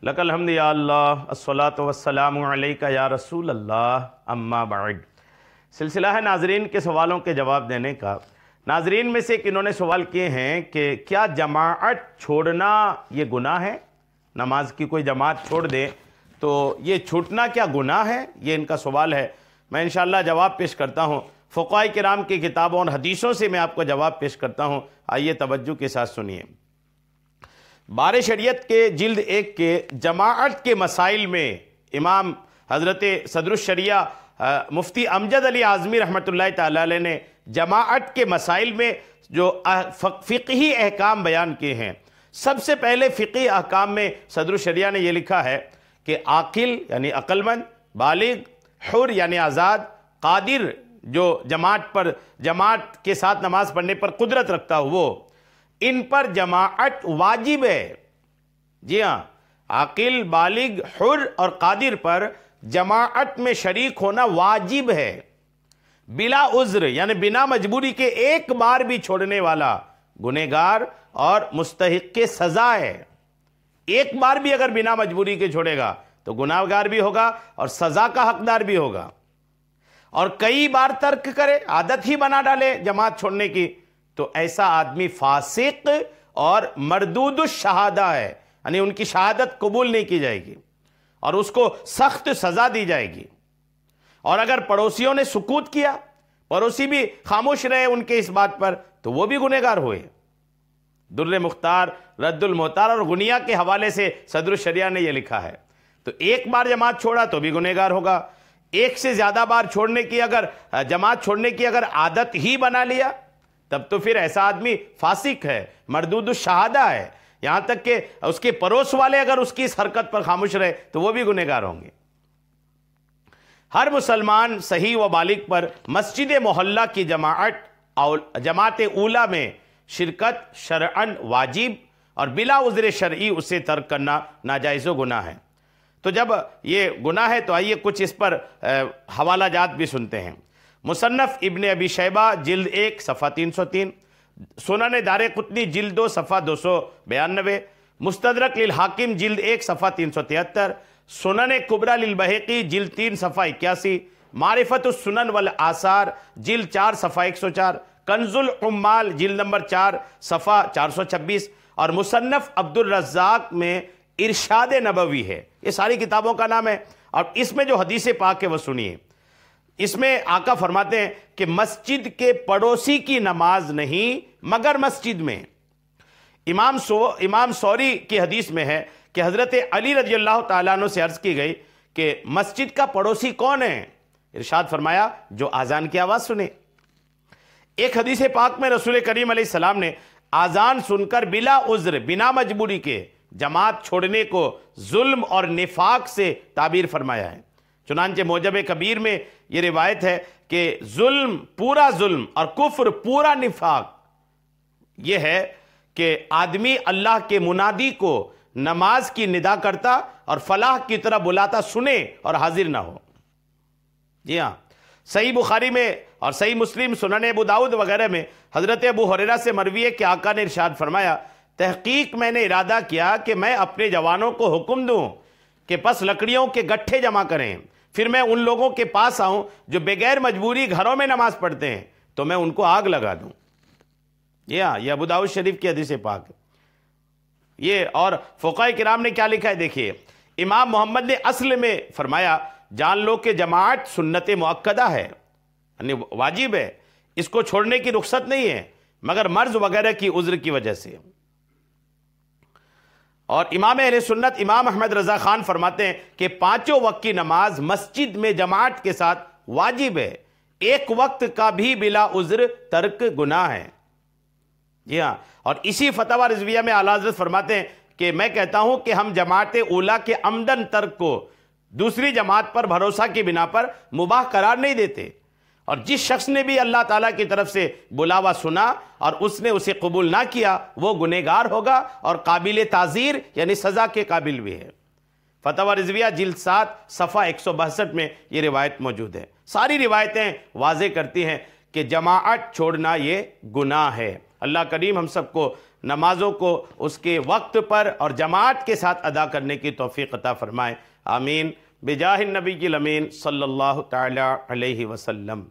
لک الحمد یا اللہ الصلاۃ والسلام علیک یا رسول اللہ اما بعد۔ سلسلہ ہے ناظرین کے سوالوں کے جواب دینے کا۔ ناظرین میں سے انہوں نے سوال کیے ہیں کہ کیا جماعت چھوڑنا یہ گناہ ہے؟ نماز کی کوئی جماعت چھوڑ دے تو یہ چھوٹنا کیا گناہ ہے؟ یہ ان کا سوال ہے۔ میں انشاءاللہ جواب پیش کرتا ہوں۔ فقہاء کرام کی کتابوں اور حدیثوں سے میں آپ کو جواب پیش کرتا ہوں، آئیے توجہ کے ساتھ سنیے۔ بار شریعت کے جلد 1 کے جماعت کے مسائل میں امام حضرت صدر الشریعہ مفتی امجد علی اعظمی رحمۃ اللہ تعالی علیہ نے جماعت کے مسائل میں جو فقہی احکام بیان کیے ہیں، سب سے پہلے فقہی احکام میں صدر الشریعہ نے یہ لکھا ہے کہ عاقل یعنی عقل مند، بالغ، حر یعنی آزاد، قادر جو جماعت کے ساتھ نماز پڑھنے پر قدرت رکھتا ہو وہ، ان پر جماعت واجب ہے۔ جی ہاں، عاقل، بالغ، حر اور قادر پر جماعت میں شریک ہونا واجب ہے، بلا عذر یعنی بنا مجبوری کے ایک بار بھی چھوڑنے والا گنہگار اور مستحق کے سزا ہے۔ ایک بار بھی اگر بنا مجبوری کے چھوڑے گا تو گناہگار بھی ہوگا اور سزا کا حقدار بھی ہوگا، اور کئی بار ترک کرے، عادت ہی بنا ڈالے جماعت چھوڑنے کی، تو ایسا آدمی فاسق اور مردود الشہادہ ہے، یعنی ان کی شہادت قبول نہیں کی جائے گی اور اس کو سخت سزا دی جائے گی۔ اور اگر پڑوسیوں نے سکوت کیا، پڑوسی بھی خاموش رہے ان کے اس بات پر، تو وہ بھی گنہگار ہوئے۔ در مختار، رد المحتار اور غنیہ کے حوالے سے صدر الشریعہ نے یہ لکھا ہے۔ تو ایک بار جماعت چھوڑا تو بھی گنہگار ہوگا، ایک سے زیادہ بار جماعت چھوڑنے کی اگر عادت ہی بنا لیا تب تو پھر ایسا آدمی فاسق ہے، مردود الشہادہ ہے، یہاں تک کہ اس کے پڑوس والے اگر اس کی اس حرکت پر خاموش رہے تو وہ بھی گنہگار ہوں گے۔ ہر مسلمان صحیح و بالغ پر مسجد محلہ کی جماعت اولیٰ میں شرکت شرعاً واجب اور بلا عذر شرعی اسے ترک کرنا ناجائز و گناہ ہے۔ تو جب یہ گناہ ہے تو آئیے کچھ اس پر حوالہ جات بھی سنتے ہیں۔ مصنف ابن ابی شیبہ جلد 1 صفحہ 303، سنن دارقطنی جلد 2 صفحہ 292، مستدرک للحاکم جلد 1 صفحہ 373، سنن کبریٰ للبہقی جلد 3 صفحہ 81، معرفت السنن والآثار جلد 4 صفحہ 104، کنز العمال جلد نمبر 4 صفحہ 426، اور مصنف عبد الرزاق میں ارشاد نبوی ہے۔ یہ ساری کتابوں کا نام ہے، اور اس میں جو حدیث پاک ہے وہ سنیے۔ اس میں آقا فرماتے ہیں کہ مسجد کے پڑوسی کی نماز نہیں مگر مسجد میں۔ امام سوری کی حدیث میں ہے کہ حضرت علی رضی اللہ تعالیٰ عنہ سے عرض کی گئی کہ مسجد کا پڑوسی کون ہے؟ ارشاد فرمایا جو اذان کی آواز سنے۔ ایک حدیث پاک میں رسول کریم علیہ السلام نے اذان سن کر بلا عذر، بنا مجبوری کے جماعت چھوڑنے کو ظلم اور نفاق سے تعبیر فرمایا ہے۔ چنانچہ موجب کبیر میں یہ روایت ہے کہ ظلم پورا ظلم اور کفر پورا نفاق یہ ہے کہ آدمی اللہ کے منادی کو نماز کی ندا کرتا اور فلاح کی طرح بلاتا سنے اور حاضر نہ ہو۔ جی ہاں، صحیح بخاری میں اور صحیح مسلم، سنن ابو داؤد وغیرہ میں حضرت ابو ہریرہ سے مروی ہے کہ آقا نے ارشاد فرمایا تحقیق میں نے ارادہ کیا کہ میں اپنے جوانوں کو حکم دوں کہ پس لکڑیوں کے گٹھے جمع کریں، پھر میں ان لوگوں کے پاس آؤں جو بغیر مجبوری گھروں میں نماز پڑھتے ہیں تو میں ان کو آگ لگا دوں۔ یہ ابو داؤد شریف کی حدیث پاک ہے۔ یہ اور فقہاء کرام نے کیا لکھا ہے دیکھیے، امام محمد نے اصل میں فرمایا جان لو کہ جماعت سنت مؤکدہ ہے، یعنی واجب ہے، اس کو چھوڑنے کی رخصت نہیں ہے مگر مرض وغیرہ کی عذر کی وجہ سے۔ اور امام اہل سنت امام احمد رضا خان فرماتے ہیں کہ 5 وقت کی نماز مسجد میں جماعت کے ساتھ واجب ہے، ایک وقت کا بھی بلا عذر ترک گناہ ہے۔ جی ہاں، اور اسی فتویٰ رضویہ میں اعلیٰ حضرت فرماتے ہیں کہ میں کہتا ہوں کہ ہم جماعت اولیٰ کے عمدن ترک کو دوسری جماعت پر بھروسہ کی بنا پر مباح قرار نہیں دیتے، اور جس شخص نے بھی اللہ تعالیٰ کی طرف سے بلاوا سنا اور اس نے اسے قبول نہ کیا وہ گنہگار ہوگا اور قابل تعزیر یعنی سزا کے قابل بھی ہے۔ فتویٰ رضویہ جلد 7 صفحہ 162 میں یہ روایت موجود ہے۔ ساری روایتیں واضح کرتی ہیں کہ جماعت چھوڑنا یہ گناہ ہے۔ اللہ کریم ہم سب کو نمازوں کو اس کے وقت پر اور جماعت کے ساتھ ادا کرنے کی توفیق عطا فرمائے، آمین بجاہ النبی الامین صلی اللہ تعالی علیہ وسلم۔